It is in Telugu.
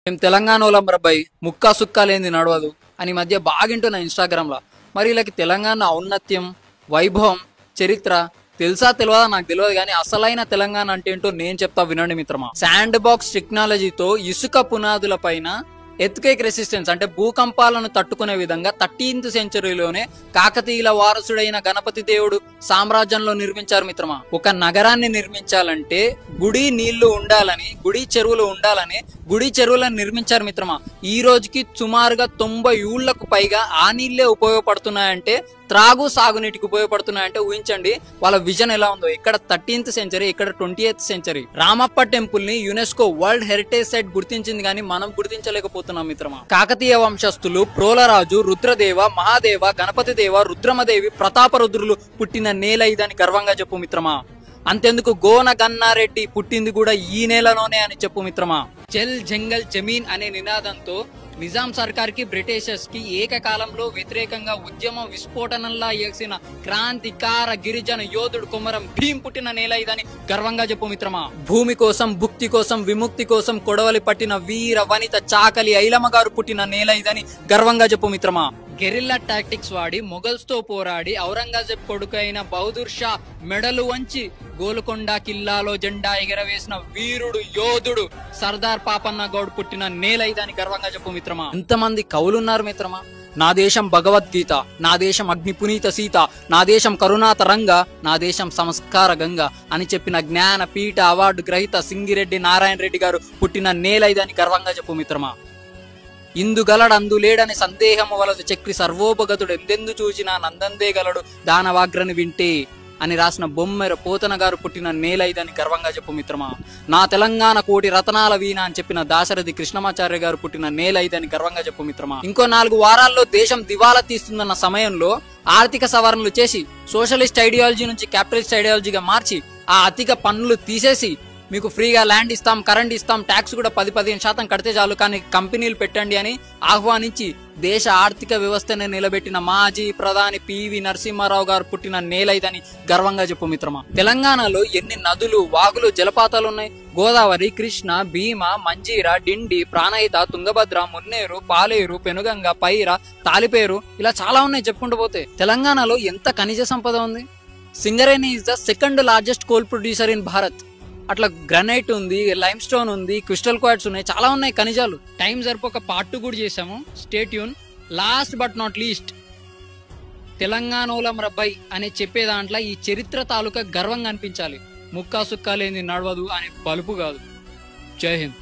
మేము తెలంగాణలో మరబ్బాయి ముక్కా సుక్కా లేని నడవదు అని మధ్య బాగింటున్నా ఇన్స్టాగ్రామ్లో. మరి వీళ్ళకి తెలంగాణ ఔన్నత్యం, వైభవం, చరిత్ర తెలుసా తెలియదా నాకు తెలియదు, కానీ అసలైన తెలంగాణ అంటే ఏంటో నేను చెప్తా వినండి మిత్రమా. శాండ్ బాక్స్ టెక్నాలజీతో ఇసుక పునాదుల పైన ఎర్త్క్వేక్ రెసిస్టెన్స్ అంటే భూకంపాలను తట్టుకునే విధంగా 13th సెంచరీలోనే కాకతీయుల వారసుడైన గణపతి దేవుడు సామ్రాజ్యంలో నిర్మించారు మిత్రమా. ఒక నగరాన్ని నిర్మించాలంటే గుడి నీళ్లు ఉండాలని, గుడి చెరువులు ఉండాలని గుడి చెరువులను నిర్మించారు మిత్రమా. ఈ రోజుకి సుమారుగా 90 ఏళ్లకు పైగా ఆ నీళ్లే ఉపయోగపడుతున్నాయంటే, త్రాగు సాగునీటికి ఉపయోగపడుతున్నాయంటే ఊహించండి వాళ్ళ విజన్ ఎలా ఉందో. ఇక్కడ 13th సెంచరీ, ఇక్కడ 20th సెంచరీ. రామప్ప టెంపుల్ ని యునెస్కో వరల్డ్ హెరిటేజ్ సైట్ గుర్తించింది, కానీ మనం గుర్తించలేకపోతున్నాం మిత్రమా. కాకతీయ వంశస్థులు ప్రోలరాజు, రుద్రదేవ, మహాదేవ, గణపతి దేవ, రుద్రమదేవి, ప్రతాపరుద్రులు పుట్టిన నేల ఇదని గర్వంగా చెప్పు మిత్రమా. అంతెందుకు గోన గన్నారెడ్డి పుట్టింది కూడా ఈ నేలలోనే అని చెప్పు మిత్రమా. జల్ జంగల్ జమీన్ అనే నినాదంతో నిజాం సర్కార్ కి, బ్రిటిషర్స్ కి ఏకకాలంలో వ్యతిరేకంగా ఉద్యమ విస్ఫోటనంలా ఎగిసిన క్రాంతికార గిరిజన యోధుడు కొమరం భీం పుట్టిన నేల ఇదని గర్వంగా చెప్పు మిత్రమా. భూమి కోసం, భుక్తి కోసం, విముక్తి కోసం కొడవలి పట్టిన వీర వనిత చాకలి ఐలమ్మ గారు పుట్టిన నేల ఇదని గర్వంగా చెప్పు మిత్రమా. గెరిల్లా టాక్టిక్స్ వాడి మొఘల్స్ తో పోరాడి ఔరంగజేబ్ కొడుకైన బహదూర్ షా మెడలు వంచి గోల్కొండ కిల్లాలో జెండా ఎగరవేసిన వీరుడు యోధుడు సర్దార్ పాపన్న గౌడ్ పుట్టిన నేల ఇదని గర్వంగా చెప్పు మిత్రమా. ఎంతమంది కవులున్నారు మిత్రమా. నా దేశం భగవద్గీత, నా దేశం అగ్ని పునీత సీత, నా దేశం కరుణాతరంగ, నా దేశం సంస్కార గంగ అని చెప్పిన జ్ఞాన పీఠ అవార్డు గ్రహీత సింగిరెడ్డి నారాయణ రెడ్డి గారు పుట్టిన నేల ఇదని గర్వంగా చెప్పు మిత్రమా. ఇందుగలడు అందులేడని సందేహము వలదు చక్రి సర్వోపగతుడు ఎందెందు చూచినా నందందే గలడు దానవాగ్రని వింటే అని రాసిన బొమ్మెర పోతన గారు పుట్టిన నేల ఇదని గర్వంగా చెప్పు మిత్రమా. నా తెలంగాణ కోటి రతనాల వీణ అని చెప్పిన దాశరథి కృష్ణమాచార్య గారు పుట్టిన నేల ఇదని గర్వంగా చెప్పు మిత్రమా. ఇంకో 4 వారాల్లో దేశం దివాలా తీస్తుందన్న సమయంలో ఆర్థిక సవరణలు చేసి సోషలిస్ట్ ఐడియాలజీ నుంచి క్యాపిటలిస్ట్ ఐడియాలజీగా మార్చి ఆ అధిక పన్నులు తీసేసి మీకు ఫ్రీగా ల్యాండ్ ఇస్తాం, కరెంట్ ఇస్తాం, ట్యాక్స్ కూడా 10-15% కడితే చాలు, కానీ కంపెనీలు పెట్టండి అని ఆహ్వానించి దేశ ఆర్థిక వ్యవస్థని నిలబెట్టిన మాజీ ప్రధాని పివి నరసింహారావు గారు పుట్టిన నేల ఇదని గర్వంగా చెప్పు మిత్రమా. తెలంగాణలో ఎన్ని నదులు, వాగులు, జలపాతాలు ఉన్నాయి. గోదావరి, కృష్ణ, భీమ, మంజీర, డిండి, ప్రాణహిత, తుంగభద్ర, మున్నేరు, పాలేరు, పెనుగంగ, పైర, తాలిపేరు, ఇలా చాలా ఉన్నాయి చెప్పుకుంటూ పోతే. తెలంగాణలో ఎంత ఖనిజ సంపద ఉంది. Singareni is the 2nd largest coal producer in Bharat. అట్లా గ్రానైట్ ఉంది, లైమ్ స్టోన్ ఉంది, క్రిస్టల్ క్వార్ట్స్ ఉన్నాయి, చాలా ఉన్నాయి ఖనిజాలు. టైం సరిపోక పార్ట్ 2 కూడా చేసాము, stay tune. Last but not least, తెలంగాణలో మరబ్బాయి అనే చెప్పే దాంట్లో ఈ చరిత్ర తాలూకా గర్వంగా అనిపించాలి. ముక్కా సుక్కా లేని నడవదు అనే బలుపు కాదు. జై హింద్.